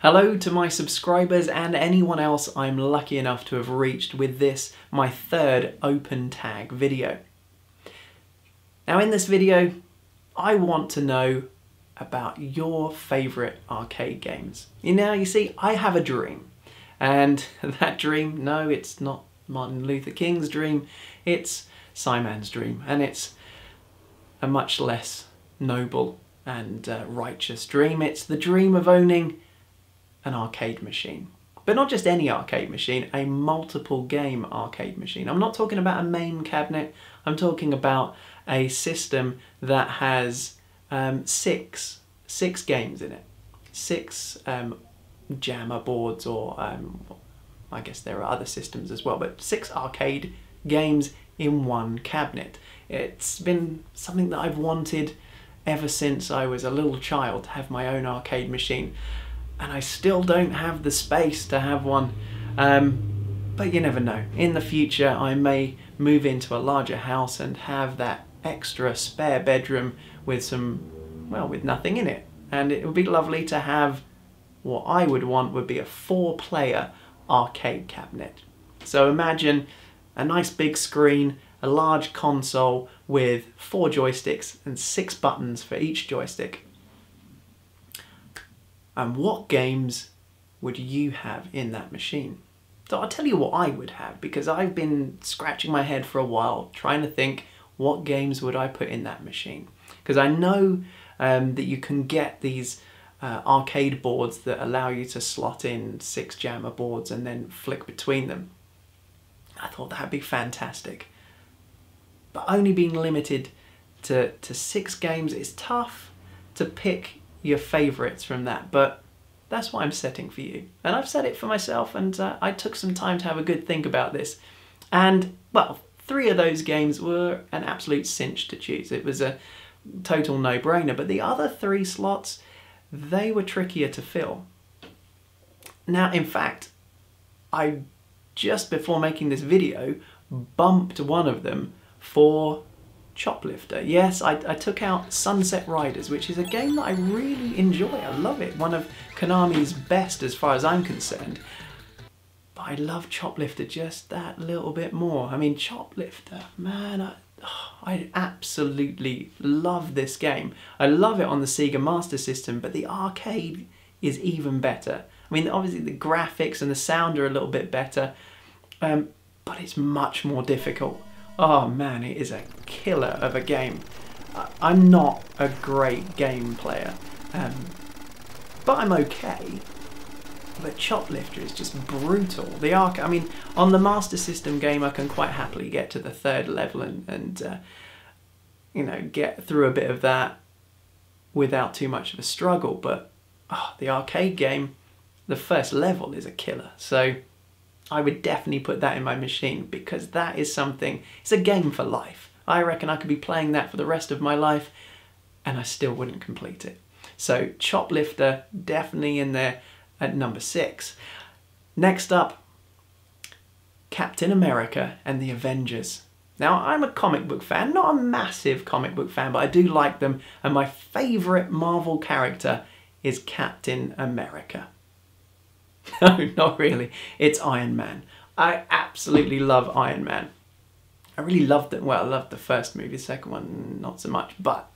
Hello to my subscribers and anyone else I'm lucky enough to have reached with this, my third open tag video. Now in this video, I want to know about your favourite arcade games. You see, I have a dream. And that dream, no, it's not Martin Luther King's dream, it's Simon's dream. And it's a much less noble and righteous dream. It's the dream of owning an arcade machine. But not just any arcade machine, a multiple game arcade machine. I'm not talking about a main cabinet, I'm talking about a system that has six games in it. Six jammer boards, or I guess there are other systems as well, but 6 arcade games in one cabinet. It's been something that I've wanted ever since I was a little child, to have my own arcade machine. And I still don't have the space to have one, but you never know. In the future I may move into a larger house and have that extra spare bedroom with with nothing in it. And it would be lovely to have what I would want would be a 4-player arcade cabinet. So imagine a nice big screen, a large console with 4 joysticks and 6 buttons for each joystick. And what games would you have in that machine? So I'll tell you what I would have, because I've been scratching my head for a while trying to think, what games would I put in that machine? Because I know that you can get these arcade boards that allow you to slot in 6 jammer boards and then flick between them. I thought that'd be fantastic. But only being limited to 6 games, it's tough to pick your favourites from that, but that's what I'm setting for you. And I've set it for myself, and I took some time to have a good think about this. And, well, 3 of those games were an absolute cinch to choose. It was a total no-brainer, but the other 3 slots, they were trickier to fill. Now, in fact, I, just before making this video, bumped one of them for Choplifter. Yes, I took out Sunset Riders, which is a game that I really enjoy. I love it. One of Konami's best as far as I'm concerned. But I love Choplifter just that little bit more. I mean, Choplifter, man, I absolutely love this game. I love it on the Sega Master System, but the arcade is even better. I mean, obviously the graphics and the sound are a little bit better, but it's much more difficult. Oh man, it is a killer of a game. I'm not a great game player, but I'm okay. But Choplifter is just brutal. I mean, on the Master System game, I can quite happily get to the 3rd level and you know, get through a bit of that without too much of a struggle. But the arcade game, the 1st level is a killer. So I would definitely put that in my machine, because that is something, it's a game for life. I reckon I could be playing that for the rest of my life and I still wouldn't complete it. So Choplifter, definitely in there at number 6. Next up, Captain America and the Avengers. Now, I'm a comic book fan, not a massive comic book fan, but I do like them, and my favourite Marvel character is Captain America. No, not really. It's Iron Man. I absolutely love Iron Man. I really loved it. Well, I loved the first movie, the second one not so much, but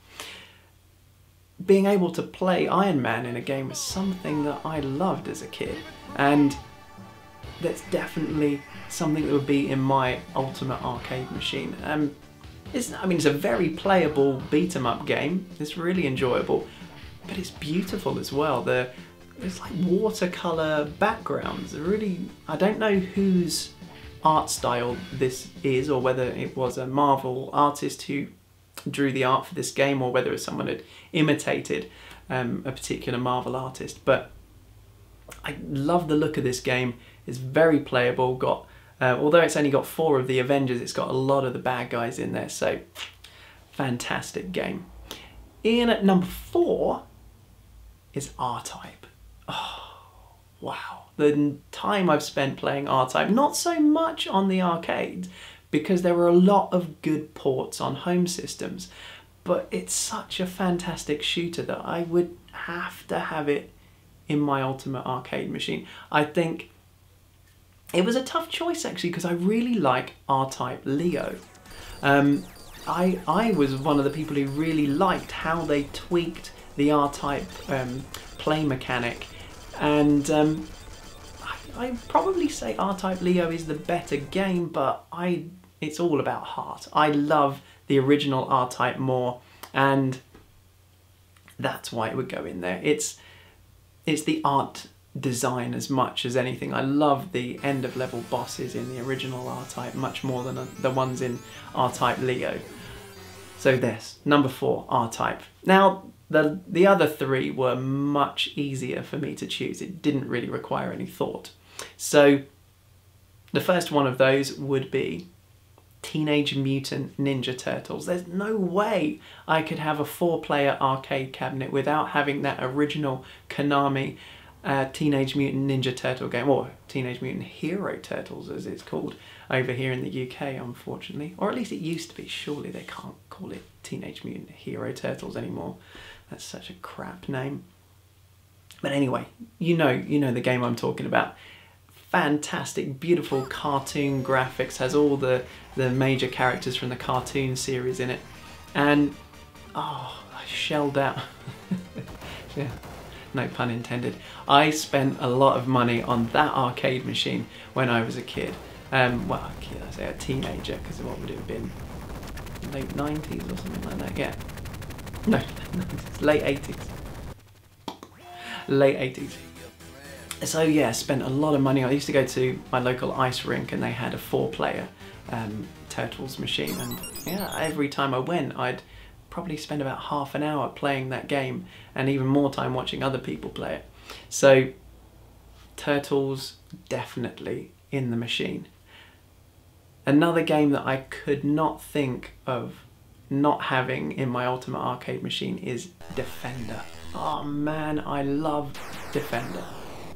being able to play Iron Man in a game was something that I loved as a kid, and that's definitely something that would be in my ultimate arcade machine. It's a very playable beat-em-up game. It's really enjoyable, but it's beautiful as well. It's like watercolour backgrounds. Really, I don't know whose art style this is, or whether it was a Marvel artist who drew the art for this game, or whether someone had imitated a particular Marvel artist. But I love the look of this game. It's very playable. Although it's only got 4 of the Avengers, it's got a lot of the bad guys in there. So fantastic game. In at number 4 is R-Type. Oh, wow. The time I've spent playing R-Type, not so much on the arcades, because there were a lot of good ports on home systems, but it's such a fantastic shooter that I would have to have it in my ultimate arcade machine? I think it was a tough choice actually, because I really like R-Type Leo. I was one of the people who really liked how they tweaked the R-Type play mechanic, and I'd probably say R-Type Leo is the better game, but it's all about heart. I love the original R-Type more, and that's why it would go in there. It's the art design as much as anything. I love the end of level bosses in the original R-Type much more than the ones in R-Type Leo. So there's number 4, R-Type. Now the other 3 were much easier for me to choose. It didn't really require any thought. So the first one of those would be Teenage Mutant Ninja Turtles. There's no way I could have a 4-player arcade cabinet without having that original Konami Teenage Mutant Ninja Turtle game, or Teenage Mutant Hero Turtles as it's called over here in the UK, unfortunately. Or at least it used to be. Surely they can't call it Teenage Mutant Hero Turtles anymore. That's such a crap name. But anyway, you know the game I'm talking about. Fantastic, beautiful cartoon graphics, has all the major characters from the cartoon series in it. And, oh, I shelled out. Yeah, no pun intended. I spent a lot of money on that arcade machine when I was a kid. Well, a kid, I say a teenager, because what would it have been? Late 90s or something like that, yeah. No, late 80s. Late 80s. So yeah, spent a lot of money. I used to go to my local ice rink and they had a 4-player Turtles machine, and yeah, every time I went I'd probably spend about half an hour playing that game and even more time watching other people play it. So Turtles definitely in the machine. Another game that I could not think of not having in my ultimate arcade machine is Defender. Oh man, I love Defender.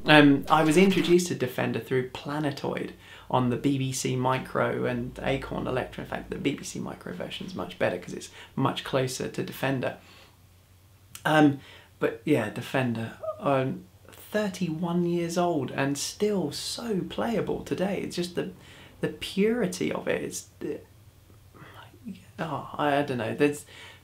I was introduced to Defender through Planetoid on the BBC Micro and Acorn Electra. In fact, the BBC Micro version is much better because it's much closer to Defender. But yeah, Defender, 31 years old and still so playable today. It's just the purity of it. It's I don't know.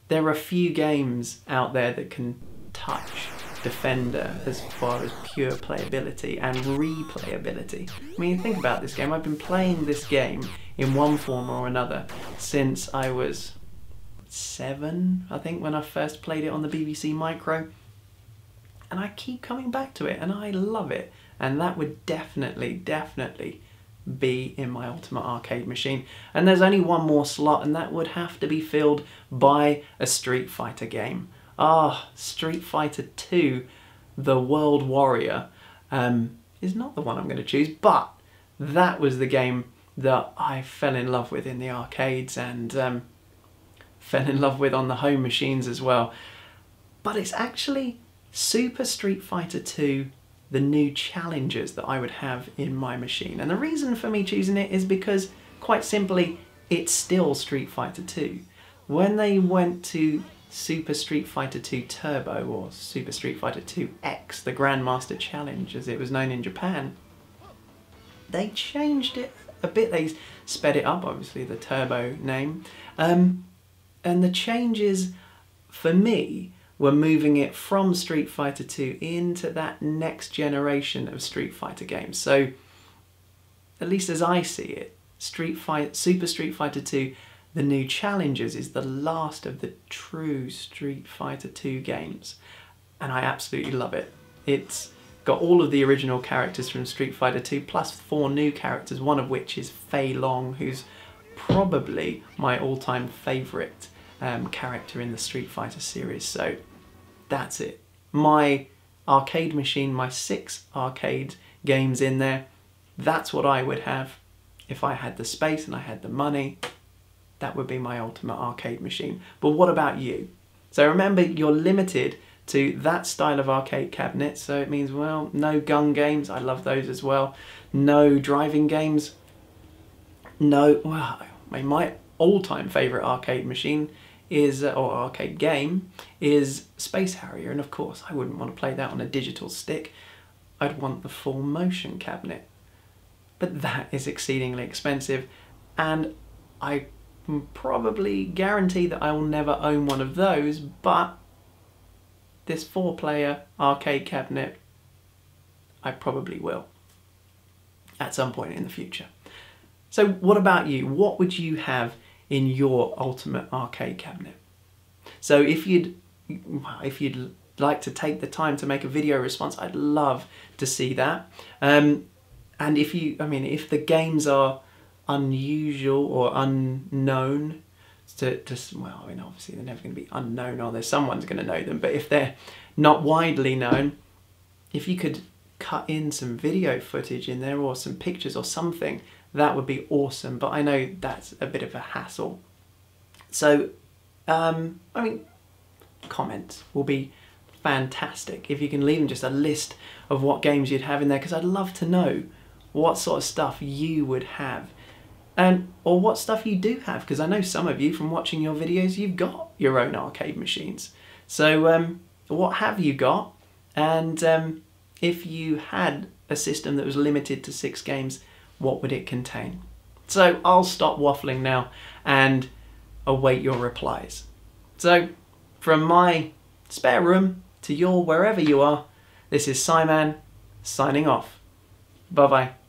There are few games out there that can touch Defender as far as pure playability and replayability. I mean, think about this game. I've been playing this game in one form or another since I was 7, I think, when I first played it on the BBC Micro. And I keep coming back to it and I love it. And that would definitely be in my ultimate arcade machine. And there's only one more slot, and that would have to be filled by a Street Fighter game. Street Fighter 2, The World Warrior, is not the one I'm going to choose, but that was the game that I fell in love with in the arcades and fell in love with on the home machines as well. But it's actually Super Street Fighter 2, the new challenges that I would have in my machine. And the reason for me choosing it is because, quite simply, it's still Street Fighter 2. When they went to Super Street Fighter 2 Turbo, or Super Street Fighter 2 X, the Grandmaster Challenge as it was known in Japan, they changed it a bit. They sped it up, obviously, the Turbo name. And the changes, for me, were moving it from Street Fighter 2 into that next generation of Street Fighter games. So, at least as I see it, Super Street Fighter 2, the new challenges, is the last of the true Street Fighter 2 games. And I absolutely love it. It's got all of the original characters from Street Fighter 2, plus 4 new characters, one of which is Fei Long, who's probably my all-time favourite character in the Street Fighter series. So that's it. My arcade machine, my 6 arcade games in there, that's what I would have if I had the space and I had the money. That would be my ultimate arcade machine. But what about you? So remember, you're limited to that style of arcade cabinet. So it means, well, no gun games. I love those as well. No driving games. No, well, my all-time favourite arcade machine or arcade game, is Space Harrier. And of course, I wouldn't want to play that on a digital stick. I'd want the full motion cabinet. But that is exceedingly expensive, and I can probably guarantee that I will never own one of those, but this 4-player arcade cabinet, I probably will at some point in the future. So what about you? What would you have in your ultimate arcade cabinet? So if you'd like to take the time to make a video response, I'd love to see that. And if the games are unusual or unknown, obviously they're never going to be unknown, or someone's going to know them, but if they're not widely known, if you could cut in some video footage in there or some pictures or something, that would be awesome, but I know that's a bit of a hassle. So, comments will be fantastic if you can leave them just a list of what games you'd have in there, because I'd love to know what sort of stuff you would have, or what stuff you do have, because I know some of you from watching your videos, you've got your own arcade machines. So what have you got? And if you had a system that was limited to 6 games, what would it contain? So I'll stop waffling now and await your replies. So from my spare room to your wherever you are, this is Simon signing off. Bye bye.